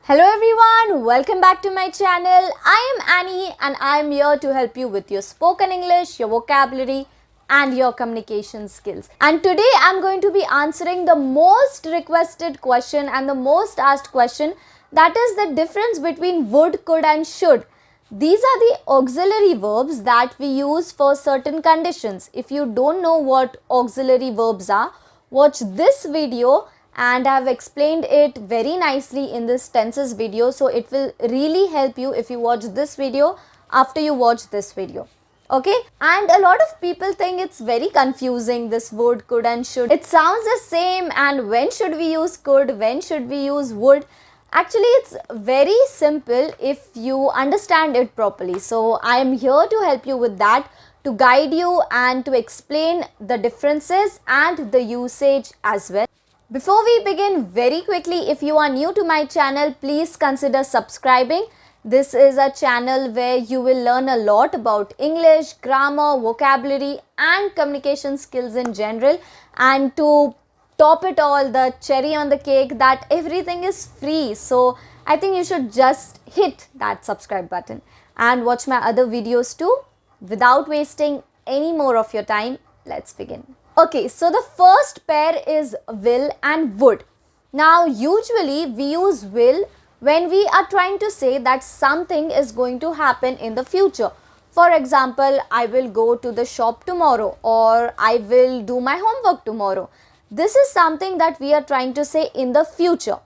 Hello everyone, welcome back to my channel. I am Annie and I am here to help you with your spoken English, your vocabulary and your communication skills. And today I am going to be answering the most requested question and the most asked question, that is the difference between would, could and should. These are the auxiliary verbs that we use for certain conditions. If you don't know what auxiliary verbs are, watch this video and I have explained it very nicely in this tenses video, so it will really help you if you watch this video after you watch this video. Okay, and a lot of people think it's very confusing, this would, could and should. It sounds the same, and when should we use could, when should we use would? Actually, it's very simple if you understand it properly. So I am here to help you with that, to guide you and to explain the differences and the usage as well. Before we begin, very quickly, if you are new to my channel, please consider subscribing. This is a channel where you will learn a lot about English, grammar, vocabulary and communication skills in general. And to top it all, the cherry on the cake, that everything is free. So I think you should just hit that subscribe button and watch my other videos too. Without wasting any more of your time, let's begin. Okay, so the first pair is will and would. Now, usually we use will when we are trying to say that something is going to happen in the future. For example, I will go to the shop tomorrow, or I will do my homework tomorrow. This is something that we are trying to say in the future.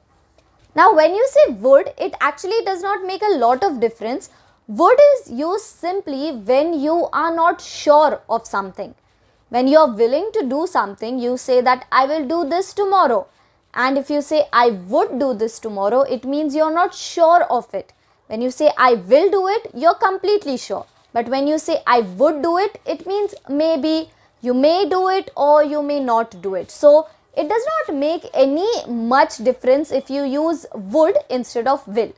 Now, when you say would, it actually does not make a lot of difference. Would is used simply when you are not sure of something. When you are willing to do something, you say that I will do this tomorrow. And if you say I would do this tomorrow, it means you are not sure of it. When you say I will do it, you are completely sure. But when you say I would do it, it means maybe you may do it or you may not do it. So it does not make any much difference if you use would instead of will.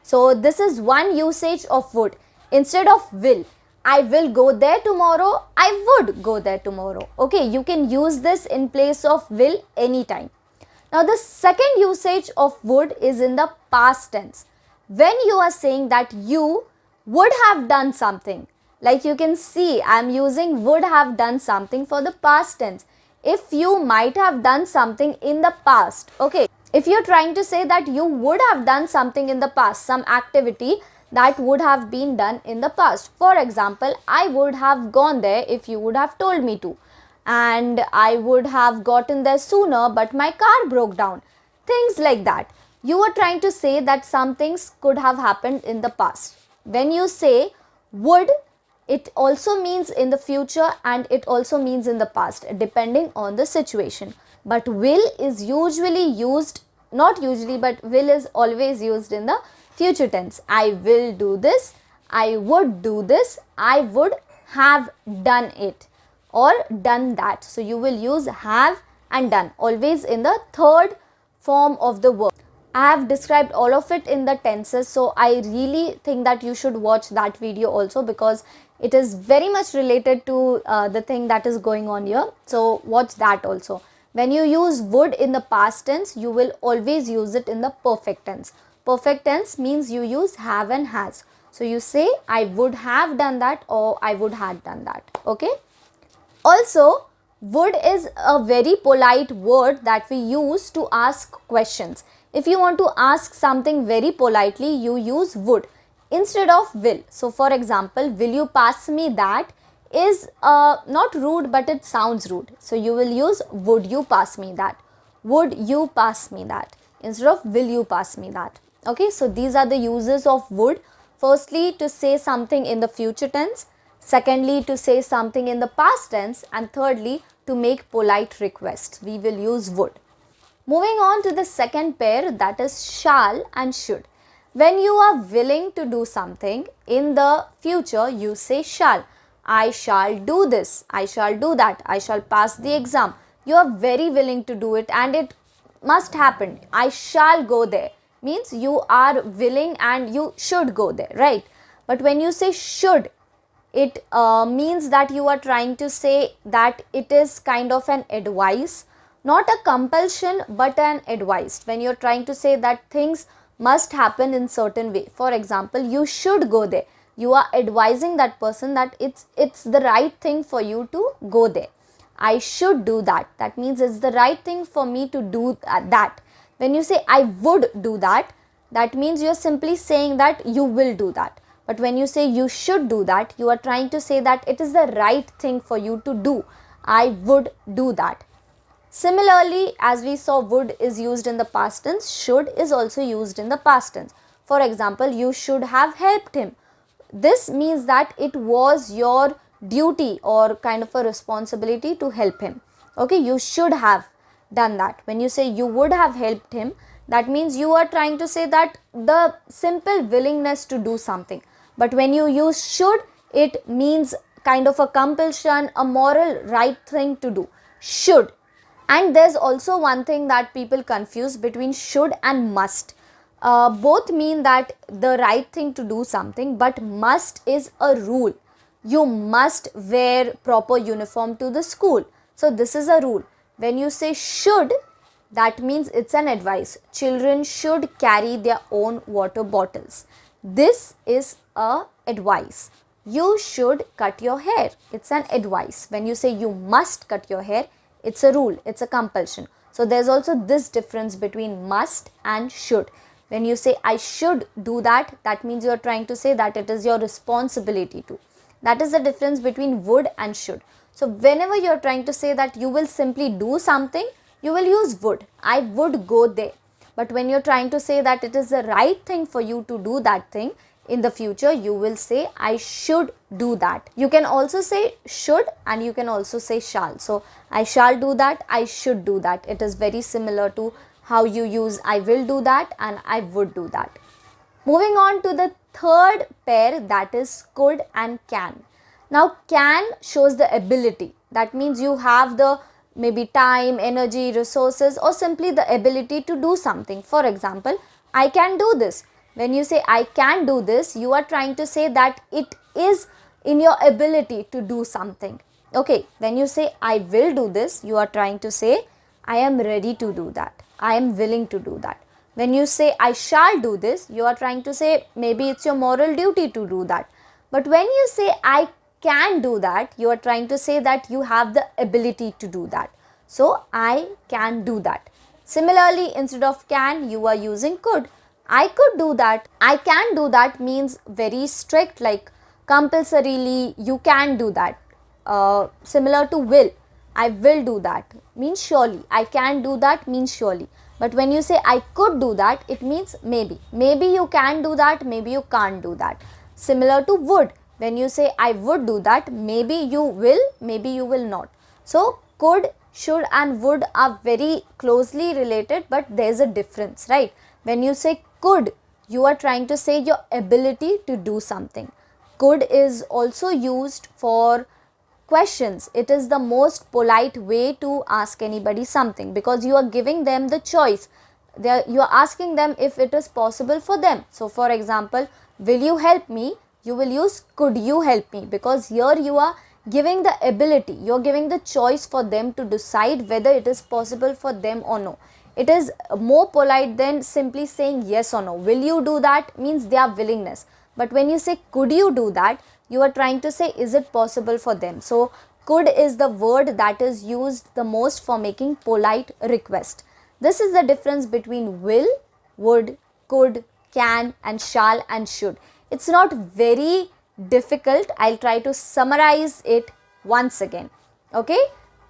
So this is one usage of would. Instead of will, I will go there tomorrow, I would go there tomorrow. Okay, you can use this in place of will anytime. Now the second usage of would is in the past tense. When you are saying that you would have done something. Like you can see, I am using would have done something for the past tense. If you might have done something in the past. Okay, if you are trying to say that you would have done something in the past, some activity that would have been done in the past. For example, I would have gone there if you would have told me to. And I would have gotten there sooner, but my car broke down. Things like that. You are trying to say that some things could have happened in the past. When you say would, it also means in the future and it also means in the past, depending on the situation. But will is usually used, not usually, but will is always used in the future tense. I will do this, I would do this, I would have done it or done that. So you will use have and done always in the third form of the verb. I have described all of it in the tenses, so I really think that you should watch that video also, because it is very much related to the thing that is going on here. So watch that also. When you use would in the past tense, you will always use it in the perfect tense. Perfect tense means you use have and has. So you say I would have done that or I would have done that. Okay. Also, would is a very polite word that we use to ask questions. If you want to ask something very politely, you use would instead of will. So for example, will you pass me that is not rude, but it sounds rude. So you will use would you pass me that. Would you pass me that instead of will you pass me that. Okay, so these are the uses of would. Firstly, to say something in the future tense. Secondly, to say something in the past tense. And thirdly, to make polite requests. We will use would. Moving on to the second pair, that is shall and should. When you are willing to do something in the future, you say shall. I shall do this. I shall do that. I shall pass the exam. You are very willing to do it and it must happen. I shall go there means you are willing and you should go there, right? But when you say should, it means that you are trying to say that it is kind of an advice, not a compulsion but an advice. When you are trying to say that things must happen in certain way. For example, you should go there. You are advising that person that it's the right thing for you to go there. I should do that. That means it's the right thing for me to do that. When you say I would do that, that means you're simply saying that you will do that. But when you say you should do that, you are trying to say that it is the right thing for you to do. I would do that. Similarly, as we saw, would is used in the past tense, should is also used in the past tense. For example, you should have helped him. This means that it was your duty or kind of a responsibility to help him. Okay, you should have done that. When you say you would have helped him, that means you are trying to say that the simple willingness to do something. But when you use should, it means kind of a compulsion, a moral right thing to do. Should. And there's also one thing that people confuse between should and must. Both mean that the right thing to do something, but must is a rule. You must wear proper uniform to the school. So this is a rule. When you say should, that means it's an advice. Children should carry their own water bottles. This is a advice. You should cut your hair. It's an advice. When you say you must cut your hair, it's a rule, it's a compulsion. So there's also this difference between must and should. When you say I should do that, that means you're trying to say that it is your responsibility to. That is the difference between would and should. So whenever you're trying to say that you will simply do something, you will use would. I would go there. But when you're trying to say that it is the right thing for you to do that thing, in the future you will say I should do that. You can also say should and you can also say shall. So I shall do that, I should do that. It is very similar to how you use I will do that and I would do that. Moving on to the third pair, that is could and can. Now can shows the ability. That means you have the maybe time, energy, resources, or simply the ability to do something. For example, I can do this. When you say I can do this, you are trying to say that it is in your ability to do something. Okay, when you say I will do this, you are trying to say I am ready to do that. I am willing to do that. When you say I shall do this, you are trying to say maybe it's your moral duty to do that. But when you say I can do that, you are trying to say that you have the ability to do that. So I can do that. Similarly, instead of can, you are using could. I could do that. I can do that means very strict, like compulsorily you can do that. Similar to will. I will do that means surely. I can do that means surely. But when you say I could do that, it means maybe. Maybe you can do that, maybe you can't do that. Similar to would. When you say I would do that, maybe you will, maybe you will not. So could, should and would are very closely related, but there is a difference, right? When you say could, you are trying to say your ability to do something. Could is also used for questions. It is the most polite way to ask anybody something because you are giving them the choice. You are asking them if it is possible for them. So for example, will you help me? You will use could you help me, because here you are giving the ability, you are giving the choice for them to decide whether it is possible for them or no. It is more polite than simply saying yes or no. Will you do that means their willingness. But when you say could you do that, you are trying to say is it possible for them. So could is the word that is used the most for making polite request. This is the difference between will, would, could, can and shall and should. It's not very difficult. I'll try to summarize it once again. Okay,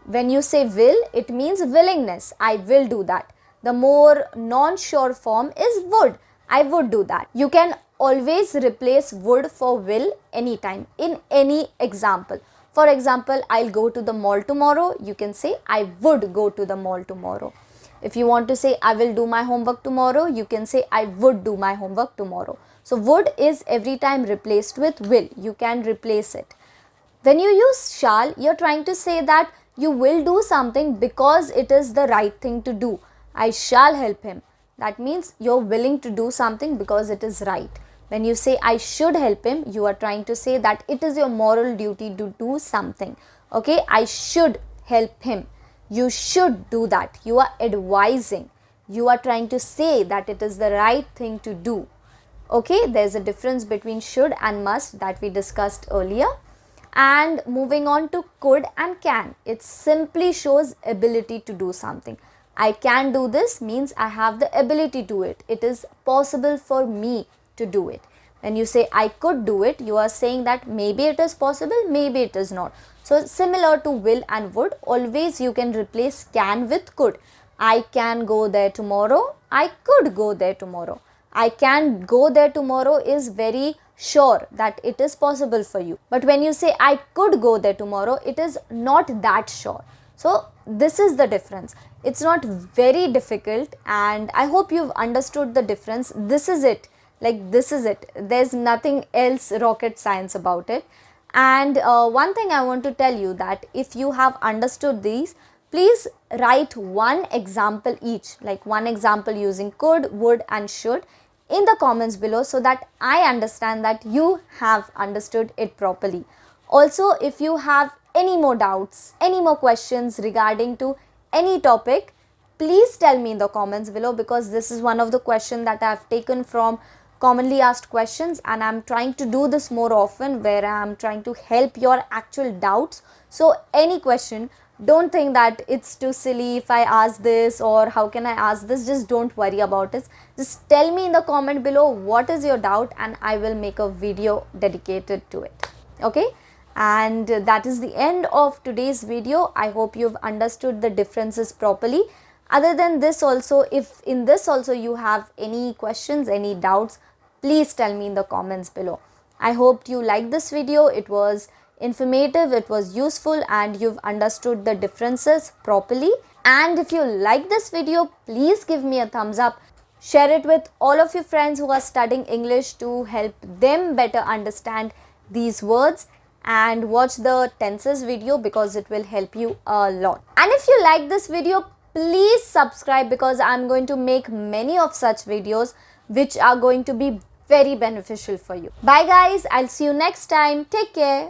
when you say will, it means willingness. I will do that. The more non-sure form is would. I would do that. You can always replace would for will anytime in any example. For example, I'll go to the mall tomorrow. You can say I would go to the mall tomorrow. If you want to say I will do my homework tomorrow, you can say I would do my homework tomorrow. So would is every time replaced with will. You can replace it. When you use shall, you're trying to say that you will do something because it is the right thing to do. I shall help him. That means you're willing to do something because it is right. When you say I should help him, you are trying to say that it is your moral duty to do something. Okay, I should help him. You should do that. You are advising. you are trying to say that it is the right thing to do. Okay, there's a difference between should and must that we discussed earlier. And moving on to could and can, it simply shows ability to do something. I can do this means I have the ability to it. It is possible for me to do it. When you say I could do it, you are saying that maybe it is possible, maybe it is not. So similar to will and would, always you can replace can with could. I can go there tomorrow, I could go there tomorrow. I can go there tomorrow is very sure that it is possible for you. But when you say I could go there tomorrow, it is not that sure. So this is the difference. It's not very difficult, and I hope you've understood the difference. This is it. Like, this is it. There's nothing else rocket science about it. And one thing I want to tell you, that if you have understood these, please write one example each, like one example using could, would and should in the comments below, so that I understand that you have understood it properly. Also, if you have any more doubts, any more questions regarding to any topic, please tell me in the comments below, because this is one of the questions that I have taken from commonly asked questions, and I'm trying to do this more often, where I'm trying to help your actual doubts. So any question, don't think that it's too silly if I ask this, or how can I ask this. Just don't worry about it. Just tell me in the comment below what is your doubt, and I will make a video dedicated to it. Okay, and that is the end of today's video. I hope you've understood the differences properly. Other than this also, if in this also you have any questions, any doubts, please tell me in the comments below. I hope you liked this video. It was informative, it was useful, and you've understood the differences properly. And if you like this video, please give me a thumbs up. Share it with all of your friends who are studying English to help them better understand these words, and watch the tenses video because it will help you a lot. And if you like this video, please subscribe, because I'm going to make many of such videos which are going to be very beneficial for you. Bye guys, I'll see you next time. Take care.